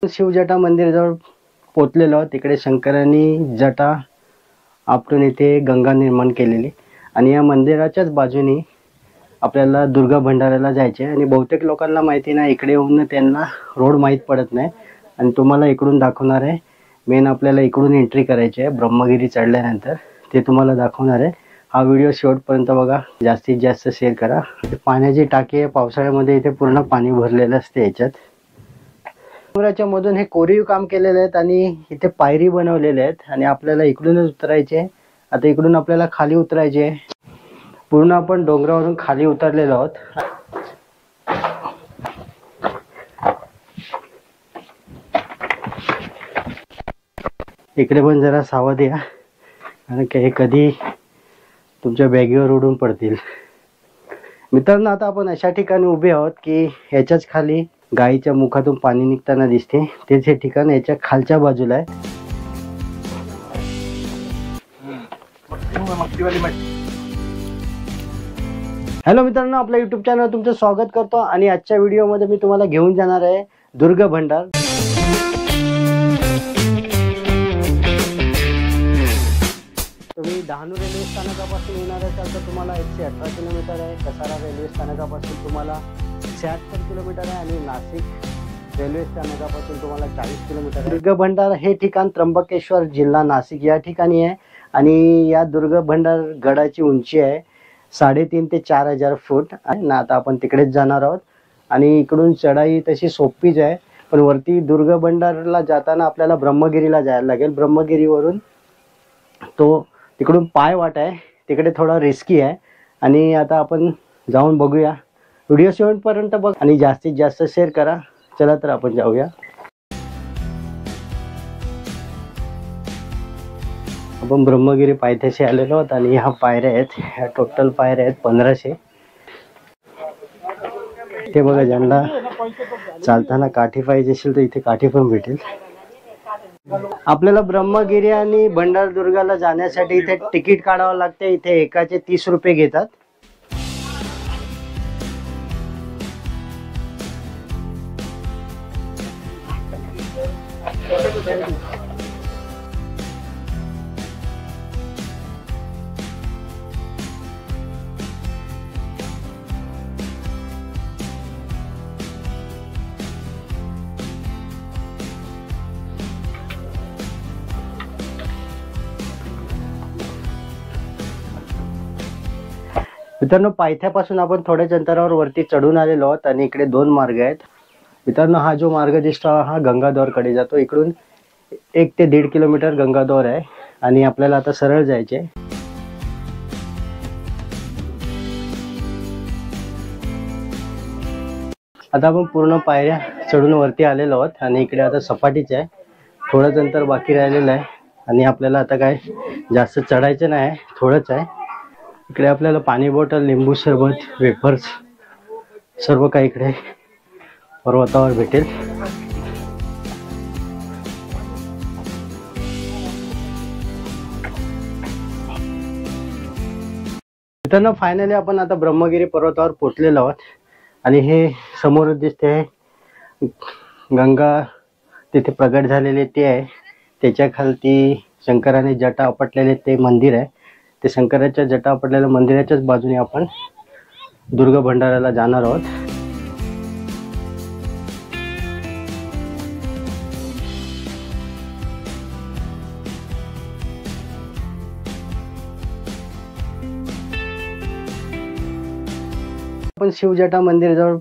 शिवजटा मंदिराजवळ पोचलेलो आहोत। तिकडे शंकरांनी जटा आपटून इथे गंगा निर्माण केलेली आणि या मंदिराच्याच बाजूनी आपल्याला दुर्गा भंडाराला जायचे आणि बहुतेक लोकांना माहिती नाही, इकडे येऊन त्यांना रोड माहीत पडत नाही आणि तुम्हाला इकडून दाखवणार आहे। मेन आपल्याला इकडून एंट्री करायची आहे ब्रह्मगिरी चढल्यानंतर, ते तुम्हाला दाखवणार आहे। हा व्हिडिओ शेवटपर्यंत बघा, जास्तीत जास्त शेअर करा। पाण्याची टाकी आहे, पावसाळ्यामध्ये इथे पूर्ण पाणी भरलेलं असते याच्यात। डोंगराच्या मधून हे कोरीव काम केलेले आहेत आणि इथे पायरी बनवलेले आहेत आणि आपल्याला इकडूनच उतरायचे। आता इकडून आपल्याला खाली उतरायचे, पूर्ण आपण डोंगरावरून खाली उतरलेलो आहोत। इकडे पण जरा सावध या, कारण हे कधी तुमच्या बॅगीवर उडून पडतील। मित्रांनो, आता आपण अशा ठिकाणी उभे आहोत की ह्याच्याच खाली गायीच्या मुखातून पाणी निघताना दिसते। तेच हे ठिकाण याच्या खालच्या बाजूला आहे। हॅलो मित्रांनो, आपल्या YouTube चॅनल तुमचं स्वागत करतो आणि आजच्या व्हिडिओमध्ये मी तुम्हाला घेऊन जाणार आहे दुर्गा भंडार। तुम्ही डहाणू रेल्वे स्थानकापासून येणार असाल तर तुम्हाला 118 किलोमीटर आहे। कसारा रेल्वे स्थानकापासून तुम्हाला 76 किलोमीटर आहे आणि नाशिक रेल्वे स्थानकापासून तुम्हाला 40 किलोमीटर आहे। दुर्गा भंडार हे ठिकाण त्र्यंबकेश्वर जिल्हा नाशिक या ठिकाणी आहे आणि या दुर्गा भंडार गडाची उंची आहे 3.5 ते 4,000 फूट आणि आता आपण तिकडेच जाणार आहोत आणि इकडून चढाई तशी सोपीच आहे, पण वरती दुर्गा भंडारला जाताना आपल्याला ब्रह्मगिरीला जायला लागेल। ब्रह्मगिरीवरून तो तिकडून पाय वाट आहे, तिकडे थोडा रिस्की आहे आणि आता आपण जाऊन बघूया। व्हिडिओ शेवटपर्यंत बघ आणि जास्तीत जास्त शेअर करा। चला तर आपण जाऊया। आपण ब्रह्मगिरी पायथ्याशी आलेलो आहोत आणि ह्या पायऱ्या आहेत, ह्या टोटल पायऱ्या आहेत 1500। ते बघा, ज्यांना चालताना काठी पाहिजे असेल तर इथे काठी पण भेटेल। आपल्याला ब्रह्मगिरी आणि भंडार दुर्गाला जाण्यासाठी इथे तिकीट काढावं लागते। इथे एकाचे 30 रुपये घेतात। मित्रांनो, पायथ्यापासून आपण थोड्याच अंतरावर वरती चढून आलेलो आहोत आणि इकडे 2 मार्ग आहेत। मित्रांनो, हा जो मार्ग दिसतो हा गंगादोर कडे जातो। इकडून 1 ते 1.5 किलोमीटर गंगादोर आहे आणि आपल्याला आता सरळ जायचे। आता आपण पूर्ण पायऱ्या चढून वरती आलेलो आहोत आणि इकडे आता सपाटीच आहे, थोडंच अंतर बाकी राहिलेलं आहे आणि आपल्याला आता काय जास्त चढायचं नाही, थोडंच आहे। इकडे आपल्याला पाणी बॉटल, लिंबू सरबत, वेफर्स सर्व काही इकडे पर्वतावर भेटेल। मित्रांनो, फायनली आपण आता ब्रह्मगिरी पर्वतावर पोहोचलेलो आहोत आणि हे समोर दिसते गंगा तिथे प्रगट झालेले ते आहे। त्याच्या खालती शंकराने जटा आपटलेले ते मंदिर आहे। ते शंकराच्या जटा आपटलेल्या मंदिराच्याच बाजूने आपण दुर्गा भंडाराला जाणार आहोत। आपण शिवजटा मंदिराजवळ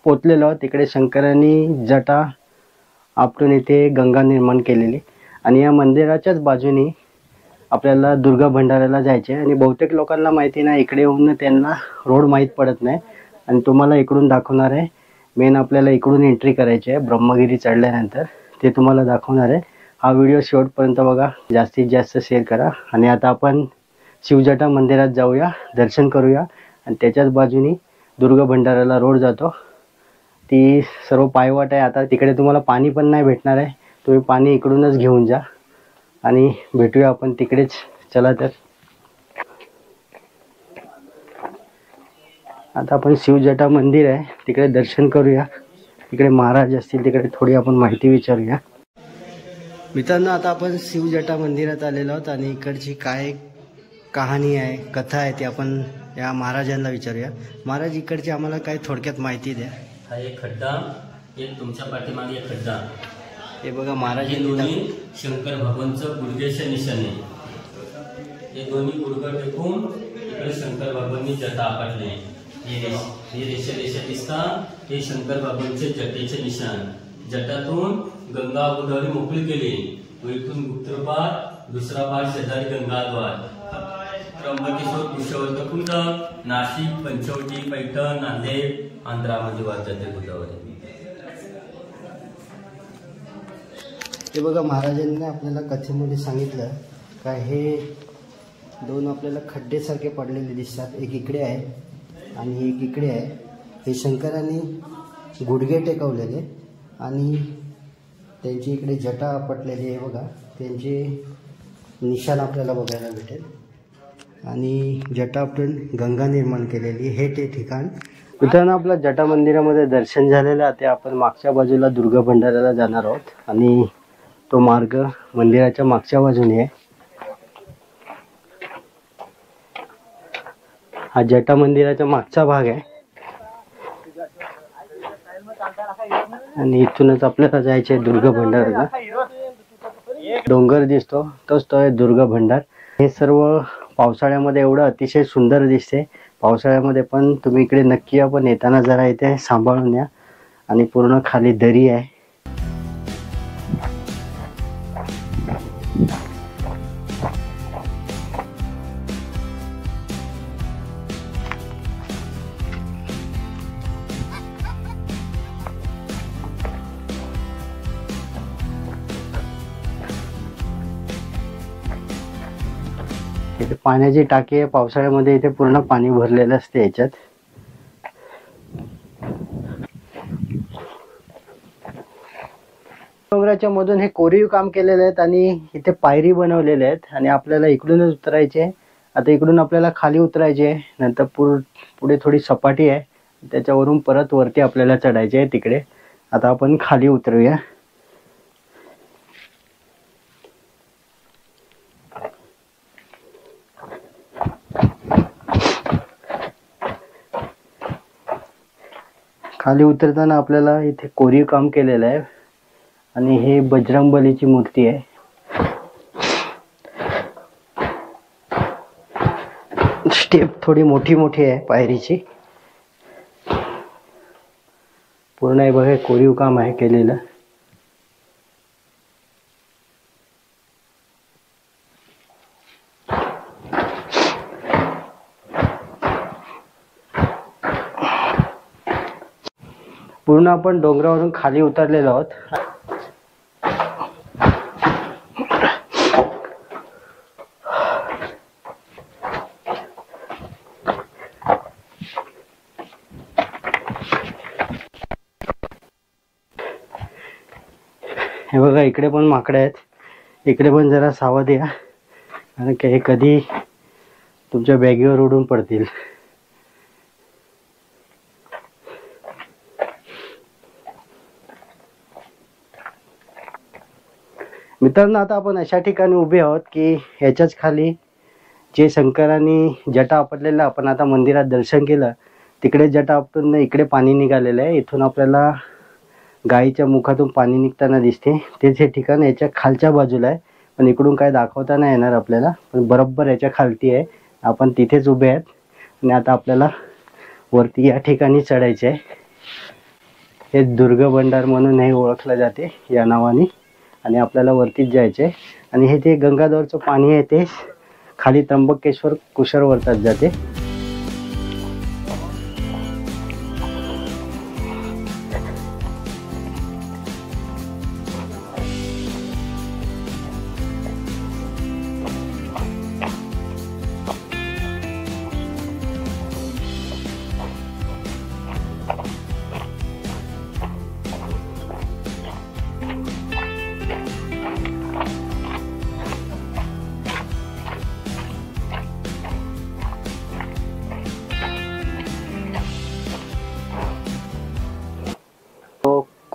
पोचलेलो आहोत। तिकडे शंकरांनी जटा आपटून इथे गंगा निर्माण केलेली आणि या मंदिराच्याच बाजूनी आपल्याला दुर्गा भंडाराला जायचे आणि बहुतेक लोकांना माहिती नाही, इकडे येऊन त्यांना रोड माहीत पडत नाही आणि तुम्हाला इकडून दाखवणार आहे। मेन आपल्याला इकडून एंट्री करायची आहे ब्रह्मगिरी चढल्यानंतर, ते तुम्हाला दाखवणार आहे। हा व्हिडिओ शेवटपर्यंत बघा, जास्तीत जास्त शेअर करा आणि आता आपण शिवजटा मंदिरात जाऊया, दर्शन करूया आणि त्याच्याच बाजूनी दुर्गा भंडाराला रोड जातो। ती सर्व पायवाट आहे। आता तिकडे तुम्हाला पाणी पण नाही भेटणार आहे, तुम्ही पाणी इकडूनच घेऊन जा आणि भेटूया आपण तिकडेच। चला तर आता आपण शिवजटा मंदिर आहे तिकडे दर्शन करूया। इकडे महाराज असतील तिकडे थोडी आपण माहिती विचारूया. मित्रांनो, आता आपण शिवजटा मंदिरात आलेलो आहोत आणि इकडची काय कहाणी आहे, कथा आहे ती आपण या महाराजांना विचारूया. महाराज, इकडची आम्हाला काय थोडक्यात माहिती द्या. हा एक खड्डा, एक तुमच्या पाठीमागे एक खड्डा. हे बघा महाराज, हे दोन्ही शंकर भगवानचं गुडघ्याच्या निशाणे. हे दोन्ही गुडघं टेकून इकडे शंकर भगवाननी जटा आपटले. हे रेषा दिसतात, हे शंकर भगवानचे जटेचे निशाण. जटातून गंगा गोदावरी मोकळी केली. इथून गुप्तपार, दुसरा पार शेजारी गंगाद्वार, त्र्यंबकेश्वर, कुशवर्धन कुंड, नाशिक, पंचवटी, पैठण, नांदेड, आंध्रामध्ये वाद जाते गोदावरी. हे बघा महाराजांनी आपल्याला कथेमध्ये सांगितलं का हे दोन आपल्याला खड्डेसारखे पडलेले दिसतात. एक इकडे आहे आणि एक इकडे आहे. हे शंकरांनी गुडघे टेकवलेले आणि त्यांची इकडे जटा आपटलेली आहे. बघा त्यांचे निशाण आपल्याला बघायला भेटेल. आणि जटा आपटून गंगा निर्माण केलेली हे ते ठिकाण. मित्रांनो, आपल्या जटा मंदिरामध्ये दर्शन झालेलं. आता आपण मागच्या बाजूला दुर्गा भंडाराला जाणार आहोत आणि तो मार्ग मंदिराच्या मागच्या बाजूने आहे. हा जटा मंदिराचा मागचा भाग आहे आणि इथूनच आपल्याला जायचे दुर्गा भंडाराला. डोंगर दिसतो तोच तो आहे दुर्गा भंडार. हे सर्व पावसाळ्यामध्ये एवढं अतिशय सुंदर दिसते. पावसाळ्यामध्ये पण तुम्ही इकडे नक्की या, पण येताना जरा इथे सांभाळून या. आणि पूर्ण खाली दरी आहे. इथे पाण्याची टाकी आहे. पावसाळ्यामध्ये इथे पूर्ण पाणी भरलेलं असते याच्यात. डोंगराच्या मधून हे कोरीव काम केलेले आहेत आणि इथे पायरी बनवलेले आहेत आणि आपल्याला इकडूनच उतरायचे. आता इकडून आपल्याला खाली उतरायचे, नंतर पुढे थोडी सपाटी आहे, त्याच्यावरून परत वरती आपल्याला चढायचे आहे तिकडे. आता आपण खाली उतरूया. खाली उतरताना आपल्याला इथे कोरीव काम केलेलं आहे आणि हे बजरंगबलीची मूर्ती आहे. स्टेप थोडी मोठी आहे पायरीची. पूर्ण आहे बघा, कोरीव काम आहे केलेलं. पूर्ण आपण डोंगरावरून खाली उतरलेलो आहोत. हे बघा, इकडे पण माकडे आहेत. इकडे पण जरा सावध या, कारण हे कधी तुमच्या बॅगीवर उडून पडतील. मित्रांनो, आता आपण अशा ठिकाणी उभे आहोत की ह्याच्याच खाली जे शंकरांनी जटा आपटलेलं आपण आता मंदिरात दर्शन केलं, तिकडे जटा आपटून इकडे पाणी निघालेलं आहे. इथून आपल्याला गायीच्या मुखातून पाणी निघताना दिसते. तेच हे ठिकाण याच्या खालच्या बाजूला आहे, पण इकडून काय दाखवता नाही येणार आपल्याला, पण बरोबर याच्या खालती आहे. आपण तिथेच उभे आहेत आणि आता आपल्याला वरती या ठिकाणी चढायचे आहे. हे दुर्गा भंडार म्हणून हे ओळखलं जाते या नावाने आणि आपल्याला वरतीच जायचे. आणि हे जे गंगाधरचं पाणी आहे ते खाली त्र्यंबकेश्वर कुशवर्धनात जाते.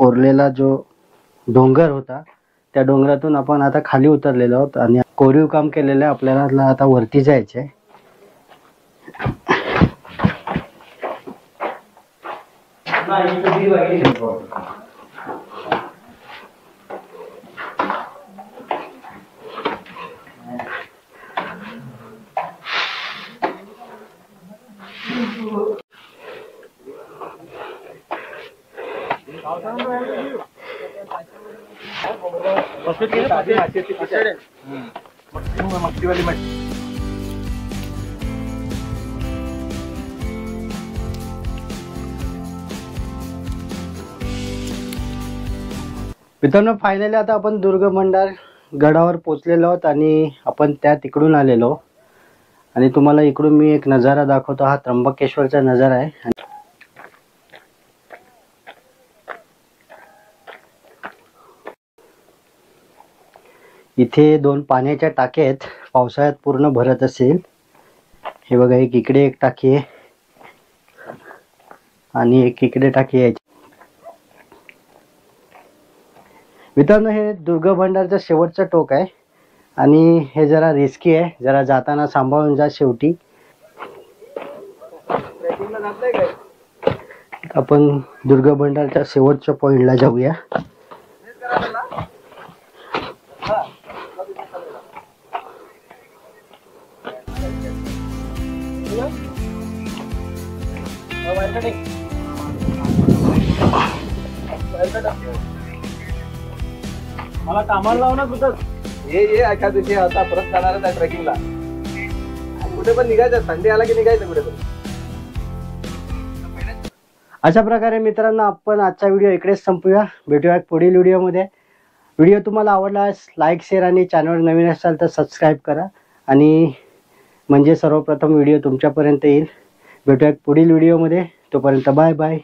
कोरलेला जो डोंगर होता त्या डोंगरातून आपण आता खाली उतरलेलो आहोत आणि कोरीव काम केलेलं आहे. आपल्याला आता वरती जायचंय. मित्रांनो, फायनली आता आपण दुर्गमंडार गडावर पोचलेलो आहोत आणि आपण त्या तिकडून आलेलो आणि तुम्हाला इकडून मी एक नजारा दाखवतो. हा त्र्यंबकेश्वरचा नजारा आहे. इथे 2 पाण्याच्या टाक्या आहेत. पावसाळ्यात पूर्ण भरत असेल. हे बघा, एक इकडे एक टाकी आहे आणि एक इकडे टाकी आहे. मित्रांनो, हे दुर्गमंडारचं शेवटचं टोक आहे आणि हे जरा रिस्की आहे. जरा जाताना सांभाळून जा. शेवटी आपण दुर्गमंडारच्या शेवटच्या पॉइंटला जाऊया. मला कामाला लावणार कुठं हे एका दिवशी आता परत जाणार आहे ट्रेकिंगला. कुठे पण निघायचं, संडे आला की निघायचं कुठे पण. अशा प्रकारे मित्रांनो, आपण आजचा व्हिडिओ इकडेच संपूया. भेटूया पुढील व्हिडिओमध्ये. व्हिडिओ तुम्हाला आवडल्यास लाईक, शेअर आणि चॅनलवर नवीन असाल तर सबस्क्राईब करा आणि म्हणजे सर्वप्रथम व्हिडिओ तुमच्यापर्यंत येईल. भेटूया पुढील व्हिडिओमध्ये. तोपर्यंत बाय बाय.